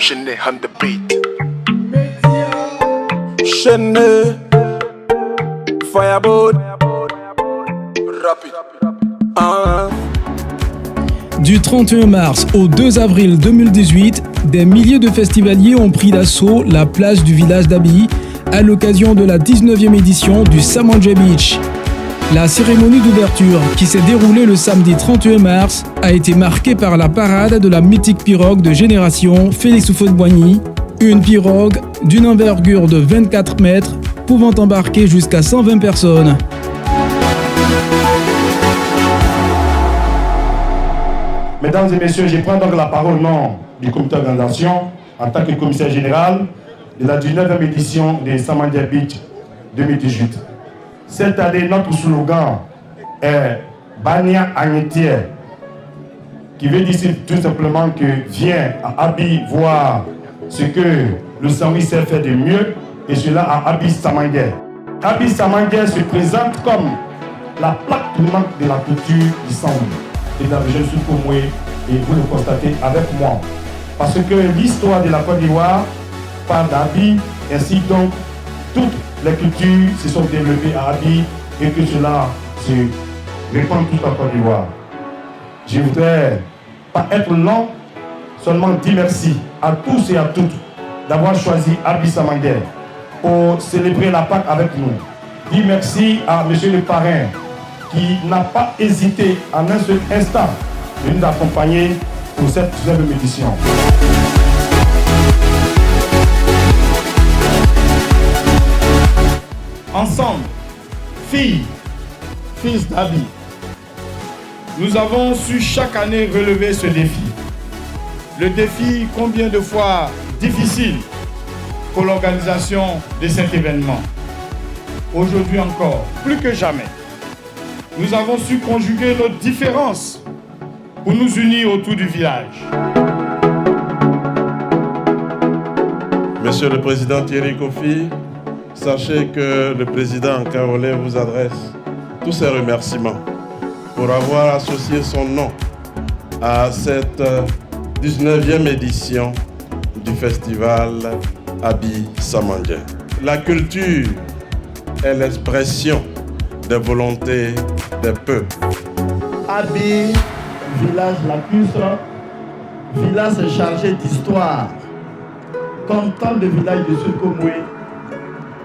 Chené on the beat. Chené, Fireboat, Rapid. Du 31 mars au 2 avril 2018, des milliers de festivaliers ont pris d'assaut la plage du village d'Abi à l'occasion de la 19e édition du Samandjé Beach. La cérémonie d'ouverture, qui s'est déroulée le samedi 31 mars, a été marquée par la parade de la mythique pirogue de génération Félix Houphouët-Boigny, une pirogue d'une envergure de 24 mètres pouvant embarquer jusqu'à 120 personnes. Mesdames et messieurs, je prends donc la parole au nom du comité d'organisation en tant que commissaire général de la 19e édition des Samandjé Beach 2018. Cette année, notre slogan est Bania Agnetier, qui veut dire tout simplement que viens à Abi voir ce que le Saint-Louis sait faire de mieux, et cela à Abi Samandjé. Abi Samandjé se présente comme la plaque tournante de la culture du Saint-Louis. Et dans le jeune Sud-Komoué, et vous le constatez avec moi. Parce que l'histoire de la Côte d'Ivoire part d'Abi, ainsi donc toutes les cultures se sont développées à Abi et que cela se répand toute la Côte d'Ivoire. Je voudrais pas être long, seulement dire merci à tous et à toutes d'avoir choisi Abi Samandjé pour célébrer la Pâque avec nous. Dire merci à monsieur le parrain qui n'a pas hésité en un seul instant de nous accompagner pour cette 19e édition. Ensemble, filles, fils d'Abi, nous avons su chaque année relever ce défi. Le défi combien de fois difficile pour l'organisation de cet événement. Aujourd'hui encore, plus que jamais, nous avons su conjuguer nos différences pour nous unir autour du village. Monsieur le Président Thierry Kofi, sachez que le Président Carolin vous adresse tous ses remerciements pour avoir associé son nom à cette 19e édition du festival Abi Samandjé. La culture est l'expression des volontés des peuples. Abi, village lacustre, village chargé d'histoire. Comme tant de villages du Sud-Komoué,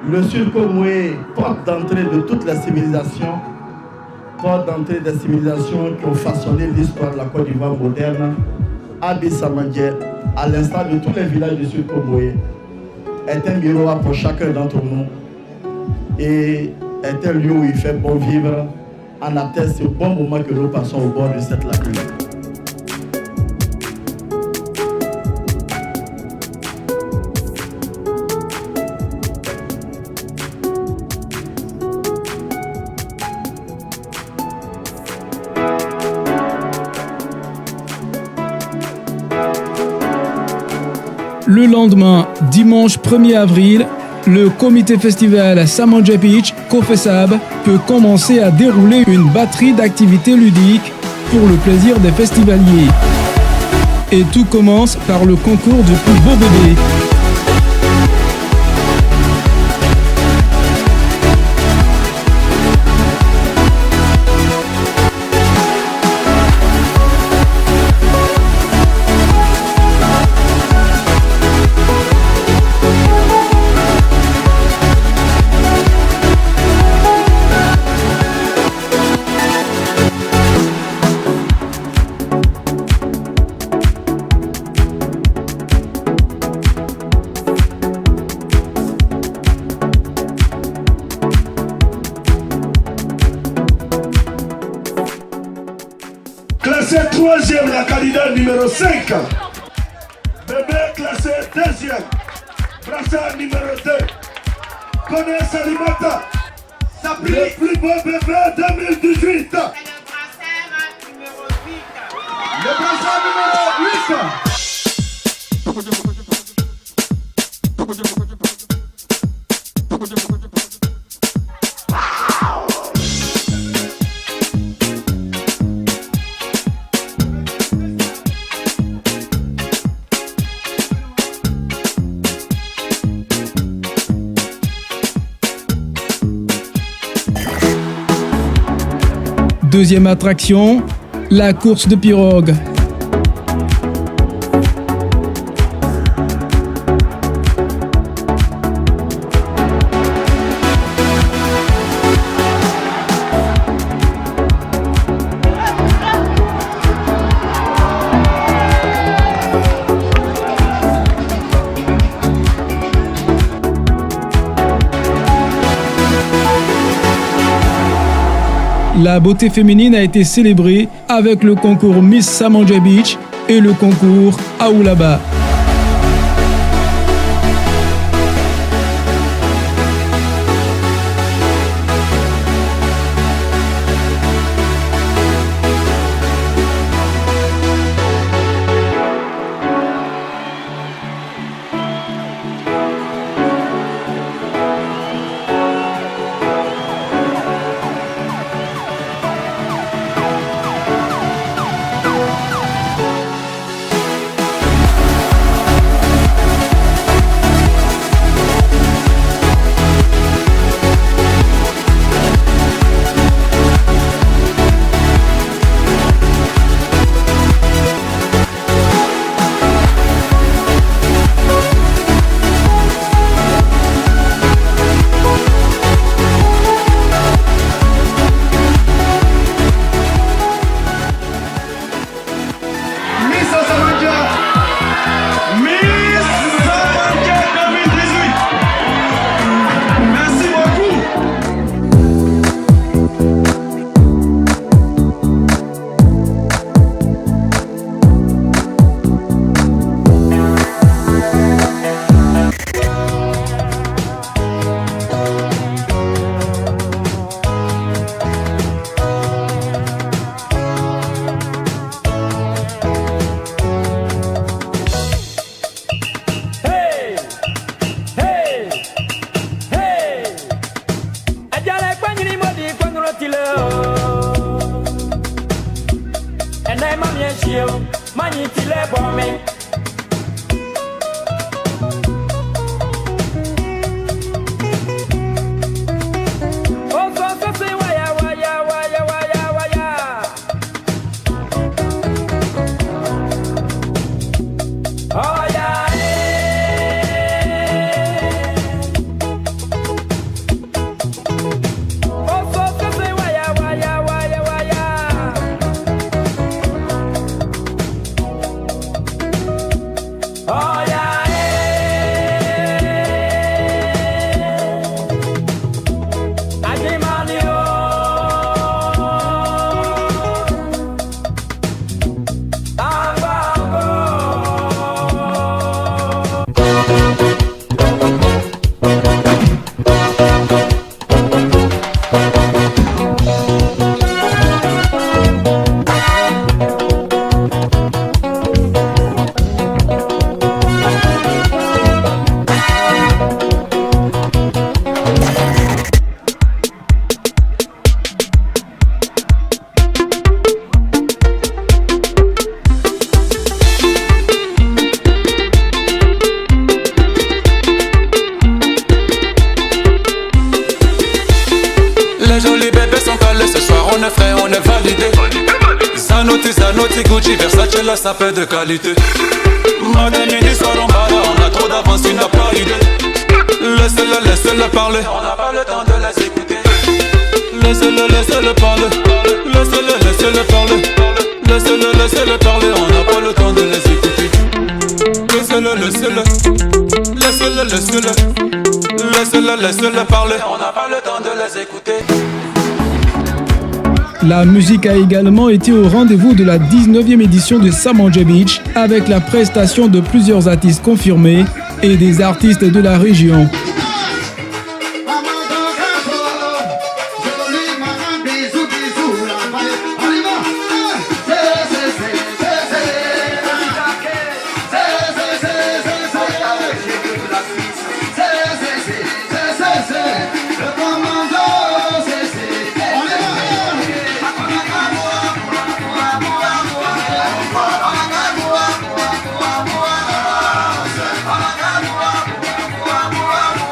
le Sud-Komoué, porte d'entrée de toutes les civilisations, porte d'entrée des civilisations qui ont façonné l'histoire de la Côte d'Ivoire moderne. Abi Samandjé, à l'instar de tous les villages du Sud-Komoué, est un miroir pour chacun d'entre nous et est un lieu où il fait bon vivre, en atteste ce bon moment que nous passons au bord de cette lagune. Le lendemain, dimanche 1er avril, le comité festival Samandjé Beach, COFESAB, peut commencer à dérouler une batterie d'activités ludiques pour le plaisir des festivaliers. Et tout commence par le concours du plus beau bébé. Classé 3e, la candidate numéro 5. Bébé classé 2e. Brassard numéro 2. Connaît Salimata. Le plus beau bébé 2018. Le brassard numéro 8. Deuxième attraction, la course de pirogue. La beauté féminine a été célébrée avec le concours Miss Samandja Beach et le concours Aoulaba. Gucci, Versace, la sapeur de qualité. Madame midi soir en bas, on a trop d'avance, tu n'as pas idée. Laissez-le parler, on n'a pas le temps de les écouter. Laissez-le parler, laissez-le parler. Laissez-le parler, on n'a pas le temps de les écouter. Laissez-le parler, on n'a pas le temps de les écouter. La musique a également été au rendez-vous de la 19e édition de Samandja Beach avec la prestation de plusieurs artistes confirmés et des artistes de la région. Wow.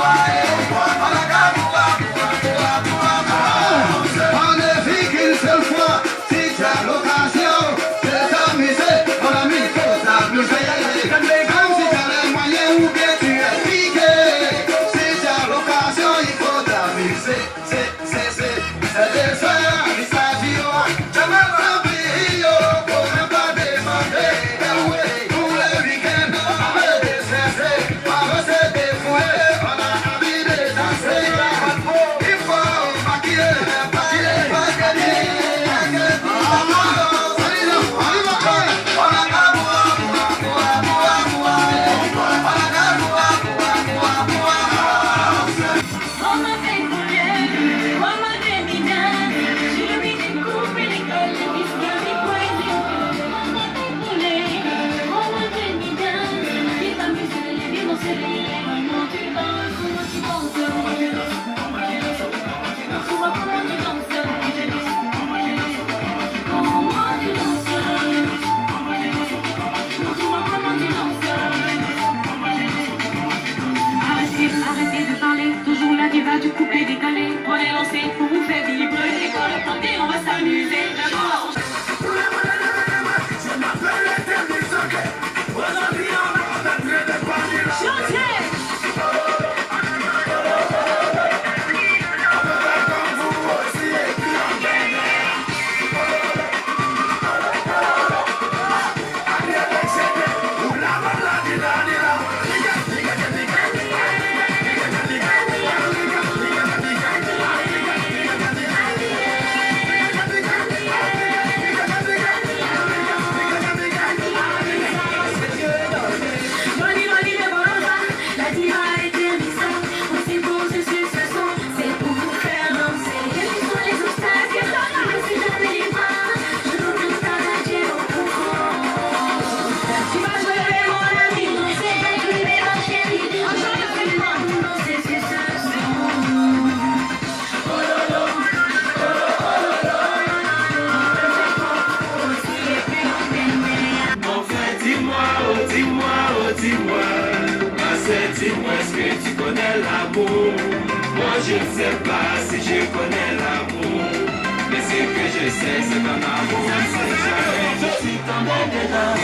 l'amour. Moi je ne sais pas si je connais l'amour, mais ce que je sais c'est qu'un amour c'est jamais. Je suis tombé dedans,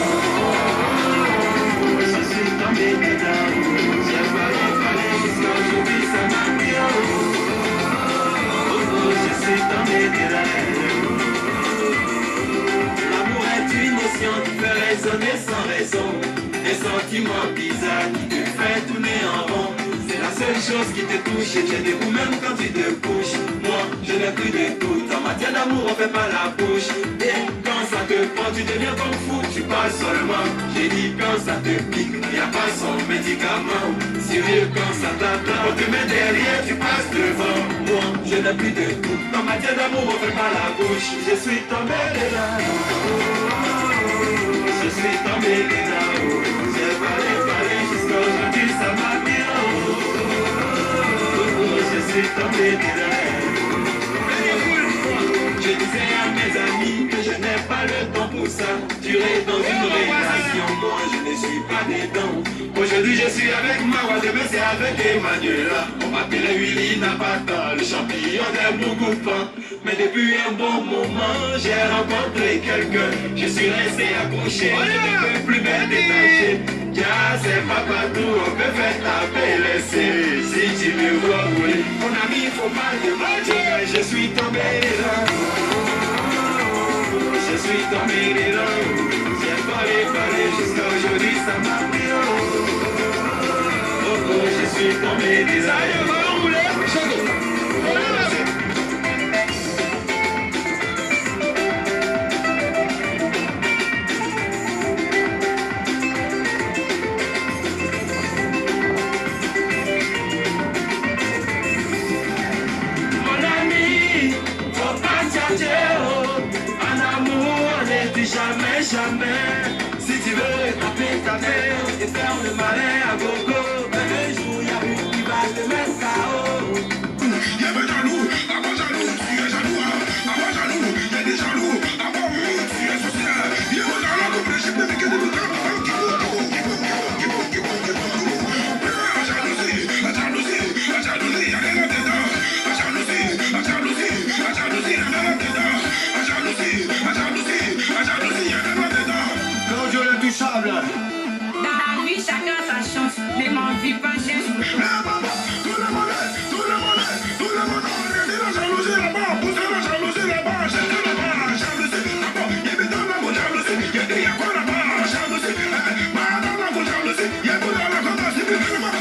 je suis tombé dedans. J'ai parlé jusqu'à aujourd'hui ça m'a pris. Je suis tombé dedans. L'amour est une notion qui fait résonner sans raison, un sentiment bizarre qui te fait tourner en rond. C'est la seule chose qui te touche et tu es debout même quand tu te couches. Moi, je n'ai plus de doute, en matière d'amour on fait pas la bouche. Et quand ça te prend, tu deviens comme fou, tu parles seulement. J'ai dit quand ça te pique, y a pas son médicament. Sérieux quand ça t'attend, on te met derrière, tu passes devant. Moi, je n'ai plus de doute, en matière d'amour on fait pas la bouche. Je suis tombé dedans, je suis tombé dedans. J'ai parlé jusqu'à aujourd'hui, ça m'a mis. Je suis tombé dedans. Je disais à mes amis que je n'ai pas le temps pour ça. Durer dans une relation, moi je ne suis pas dedans. Aujourd'hui je suis avec Mawa, demain c'est avec Emmanuela. On m'appelait Willy Napata, le champion des Bougoupans. Mais depuis un bon moment, j'ai rencontré quelqu'un. Je suis resté accroché, je ne peux plus me détacher. Ya c'est pas partout, on peut faire taper laisser. Si tu me vois rouler, mon ami faut pas demander. Je suis tombé là, je suis tombé dedans. J'ai parlé jusqu'à aujourd'hui, ça m'a pris. Je suis tombé dedans. Ça y est, va rouler. Jamais, jamais. Si tu veux taper ta mère et faire le malin à gogo, un jour y'a une qui va te mettre KO. Y'a des jaloux, avant jaloux, tu es jaloux, avant jaloux, y'a des jaloux, avant tu es social. Y'a des jaloux comme les chips de Mickey de Bouddha. La jalousie, y'a des là-dedans. La jalousie, y'a des là-dedans. Dans la vie, chacun sa chance. Les m'en vit pas, j'ai tout le monde, la jalousie là-bas, poussez la jalousie là-bas, jetez là-bas, jalousie là-bas, y'a des dans la bonne jalousie, y'a des y'a quoi là-bas, jalousie, madame la bonne jalousie, y'a tout dans la contasse, y'a des là-bas,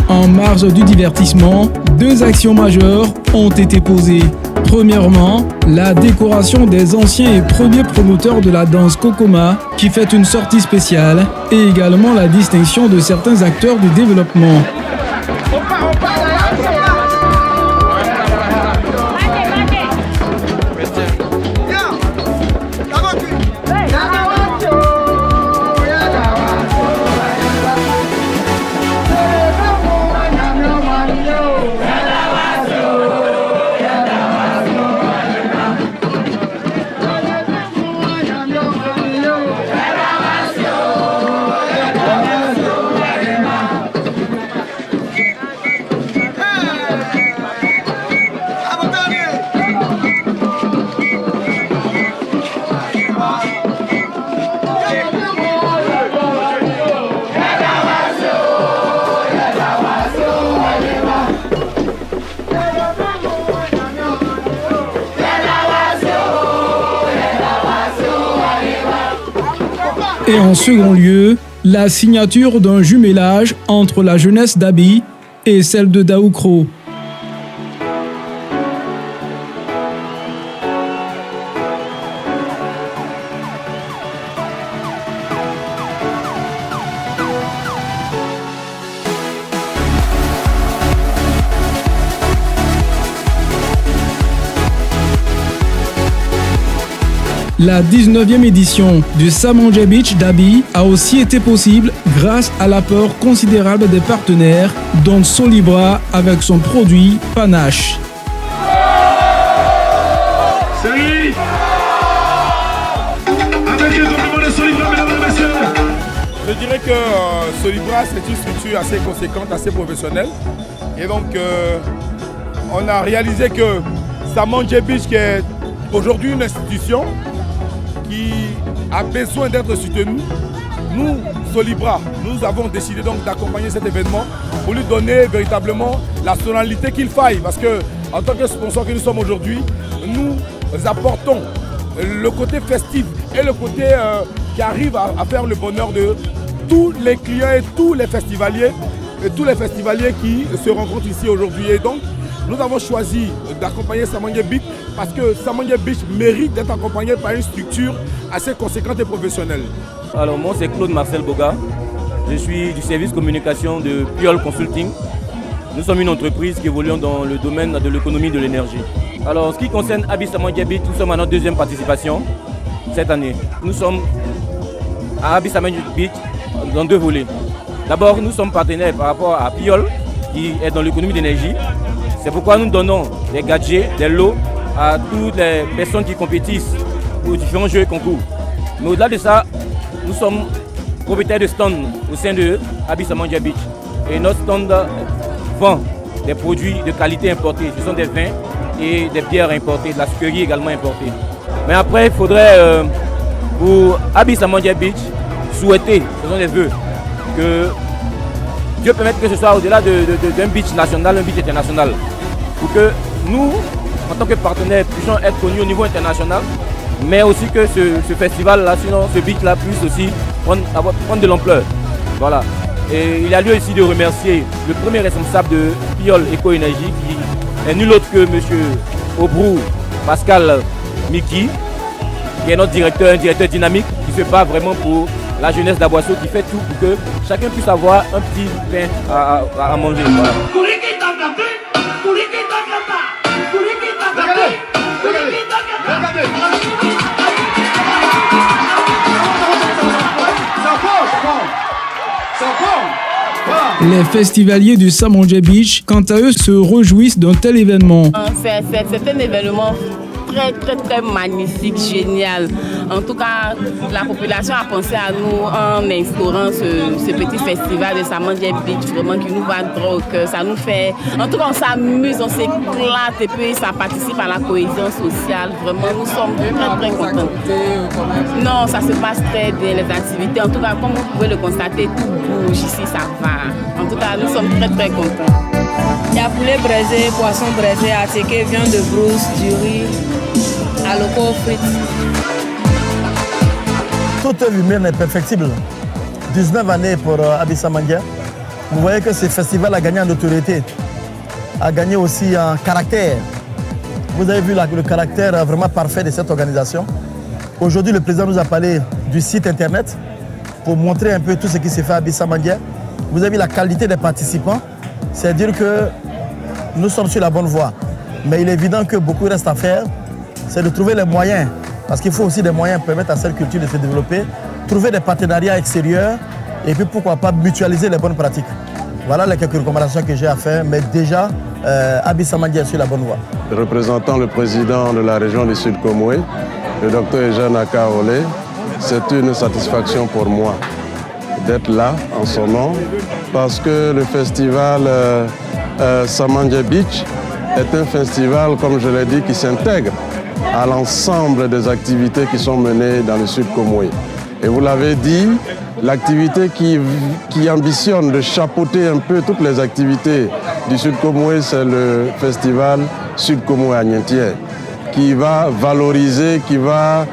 En marge du divertissement, deux actions majeures ont été posées. Premièrement, la décoration des anciens et premiers promoteurs de la danse Kokoma qui fait une sortie spéciale et également la distinction de certains acteurs du développement. Et en second lieu, la signature d'un jumelage entre la jeunesse d'Abi et celle de Daoukro. La 19e édition du Samandja Beach d'Abi a aussi été possible grâce à l'apport considérable des partenaires, dont Solibra avec son produit Panache. Salut. Avec le complément de Solibra, mesdames et messieurs. Je dirais que Solibra, c'est une structure assez conséquente, assez professionnelle. Et donc, on a réalisé que Samandja Beach, qui est aujourd'hui une institution, qui a besoin d'être soutenu. Nous, Solibra, nous avons décidé donc d'accompagner cet événement pour lui donner véritablement la sonalité qu'il faille. Parce que, en tant que sponsor que nous sommes aujourd'hui, nous apportons le côté festif et le côté qui arrive à faire le bonheur de tous les clients et tous les festivaliers qui se rencontrent ici aujourd'hui. Et donc, nous avons choisi d'accompagner Samandja Beach parce que Samandja Beach mérite d'être accompagné par une structure assez conséquente et professionnelle. Alors moi c'est Claude Marcel Boga, je suis du service communication de Piol Consulting. Nous sommes une entreprise qui évolue dans le domaine de l'économie de l'énergie. Alors en ce qui concerne Abi Samandja Beach, nous sommes à notre deuxième participation cette année. Nous sommes à Abi Samandja Beach dans deux volets. D'abord nous sommes partenaires par rapport à Piol qui est dans l'économie d'énergie. C'est pourquoi nous donnons des gadgets, des lots à toutes les personnes qui compétissent pour différents jeux et concours. Mais au-delà de ça, nous sommes propriétaires de stands au sein de Abi Samandja Beach. Et notre stand vend des produits de qualité importés. Ce sont des vins et des bières importées, de la sucrerie également importée. Mais après, il faudrait, pour Abi Samandja Beach, souhaiter, ce sont des vœux, que Dieu permette que ce soit au-delà d'un beach national, un beach international. Pour que nous, en tant que partenaires, puissions être connus au niveau international, mais aussi que ce festival-là, sinon ce beach-là puisse aussi prendre de l'ampleur. Voilà. Et il y a lieu ici de remercier le premier responsable de Piol Éco-Énergie, qui est nul autre que M. Obrou Pascal Miki, qui est notre directeur, un directeur dynamique, qui se bat vraiment pour la jeunesse d'Aboisseau, qui fait tout pour que chacun puisse avoir un petit pain à manger. Voilà. Les festivaliers du Samandja Beach, quant à eux, se réjouissent d'un tel événement. C'est un événement très magnifique, génial. En tout cas, la population a pensé à nous en instaurant ce petit festival de Samandja Beach, vraiment qui nous va droit au cœur. Ça nous fait, en tout cas, on s'amuse, on s'éclate et puis ça participe à la cohésion sociale. Vraiment, nous sommes très contents. Non, ça se passe très bien, les activités. En tout cas, comme vous pouvez le constater, tout bouge ici, ça va. En tout cas, nous sommes très contents. Il y a poulet braisé, poisson braisé, attiqué, viande de brousse, du riz, aloko, frites. Toute lumière est perfectible. 19 années pour Abi Samandja. Vous voyez que ce festival a gagné en autorité, a gagné aussi en caractère. Vous avez vu le caractère vraiment parfait de cette organisation. Aujourd'hui, le président nous a parlé du site internet pour montrer un peu tout ce qui s'est fait à Abissamandjé. Vous avez vu la qualité des participants, c'est-à-dire que nous sommes sur la bonne voie. Mais il est évident que beaucoup reste à faire, c'est de trouver les moyens, parce qu'il faut aussi des moyens pour permettre à cette culture de se développer, trouver des partenariats extérieurs et puis pourquoi pas mutualiser les bonnes pratiques. Voilà les quelques recommandations que j'ai à faire, mais déjà, Abissamandjé est sur la bonne voie. Représentant le président de la région du Sud Komoué, le docteur Eugène Akaolé, c'est une satisfaction pour moi d'être là en son nom, parce que le festival Samandjé Beach est un festival, comme je l'ai dit, qui s'intègre à l'ensemble des activités qui sont menées dans le Sud Komoué. Et vous l'avez dit, l'activité qui ambitionne de chapeauter un peu toutes les activités du Sud Komoué, c'est le festival Sud Komoué Agnentier, qui va valoriser, qui va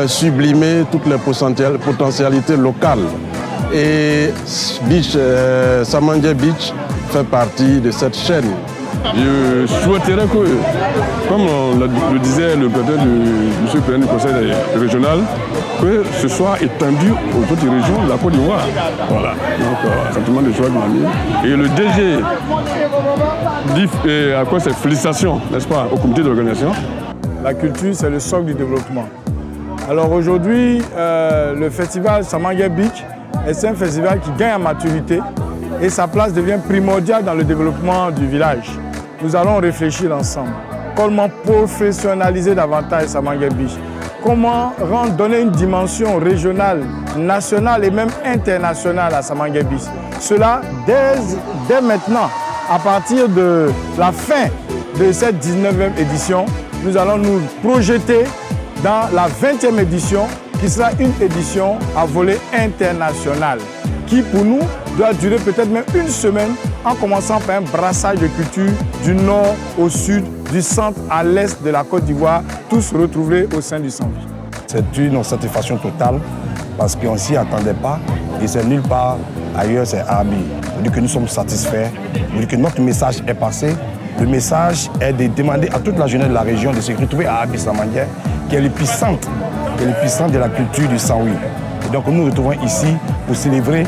sublimer toutes les potentialités locales. Et Samandjé Beach fait partie de cette chaîne. Je souhaiterais que, comme le disait le président du conseil régional, que ce soit étendu aux autres régions de la Côte d'Ivoire. Voilà. Donc, sentiment de joie de mamie. Et le DG dit à quoi ses félicitations, n'est-ce pas, au comité d'organisation. La culture, c'est le socle du développement. Alors aujourd'hui, le festival Samandjé Beach est un festival qui gagne en maturité et sa place devient primordiale dans le développement du village. Nous allons réfléchir ensemble. Comment professionnaliser davantage Samandjé Beach? Comment donner une dimension régionale, nationale et même internationale à Samandjé Beach? Cela dès maintenant, à partir de la fin de cette 19e édition, nous allons nous projeter dans la 20e édition, qui sera une édition à volet international, qui pour nous doit durer peut-être même une semaine, en commençant par un brassage de culture du nord au sud, du centre à l'est de la Côte d'Ivoire, tous retrouvés au sein du Samvi. C'est une satisfaction totale parce qu'on ne s'y attendait pas et c'est nulle part ailleurs, c'est à Abi. On dit que nous sommes satisfaits, on dit que notre message est passé. Le message est de demander à toute la jeunesse de la région de se retrouver à Abissamandjé, qui est l'épicentre de la culture du Saint-Louis. Et donc nous nous retrouvons ici pour célébrer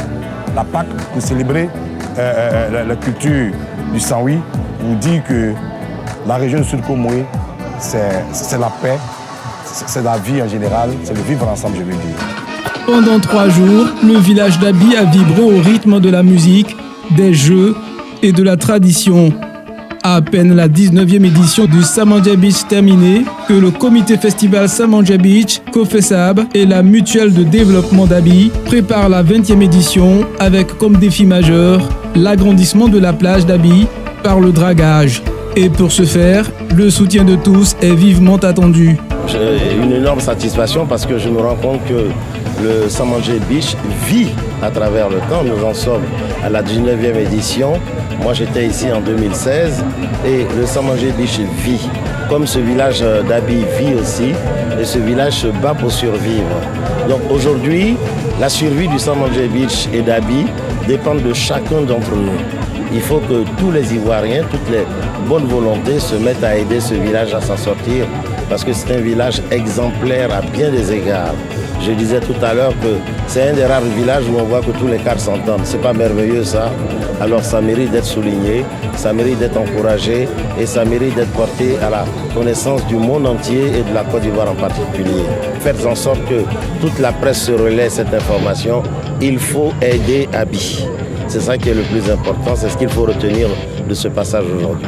la Pâque, pour célébrer la culture du Saint-Louis, pour dire que la région du Sud Komoué, c'est la paix, c'est la vie en général, c'est le vivre ensemble, je veux dire. Pendant 3 jours, le village d'Abi a vibré au rythme de la musique, des jeux et de la tradition. À peine la 19e édition du Samandjé Beach terminée, que le comité festival Samandjé Beach, COFESAB et la mutuelle de développement d'Abi préparent la 20e édition avec comme défi majeur l'agrandissement de la plage d'Abi par le dragage. Et pour ce faire, le soutien de tous est vivement attendu. J'ai une énorme satisfaction parce que je me rends compte que le Samandjé Beach vit à travers le temps. Nous en sommes à la 19e édition. Moi, j'étais ici en 2016 et le Samandjé Beach vit. Comme ce village d'Abi vit aussi, et ce village se bat pour survivre. Donc aujourd'hui, la survie du Samandjé Beach et d'Abi dépend de chacun d'entre nous. Il faut que tous les Ivoiriens, toutes les bonnes volontés se mettent à aider ce village à s'en sortir parce que c'est un village exemplaire à bien des égards. Je disais tout à l'heure que c'est un des rares villages où on voit que tous les cadres s'entendent. C'est pas merveilleux ça? Alors ça mérite d'être souligné, ça mérite d'être encouragé et ça mérite d'être porté à la connaissance du monde entier et de la Côte d'Ivoire en particulier. Faites en sorte que toute la presse se relaie cette information. Il faut aider Abi. C'est ça qui est le plus important, c'est ce qu'il faut retenir de ce passage aujourd'hui.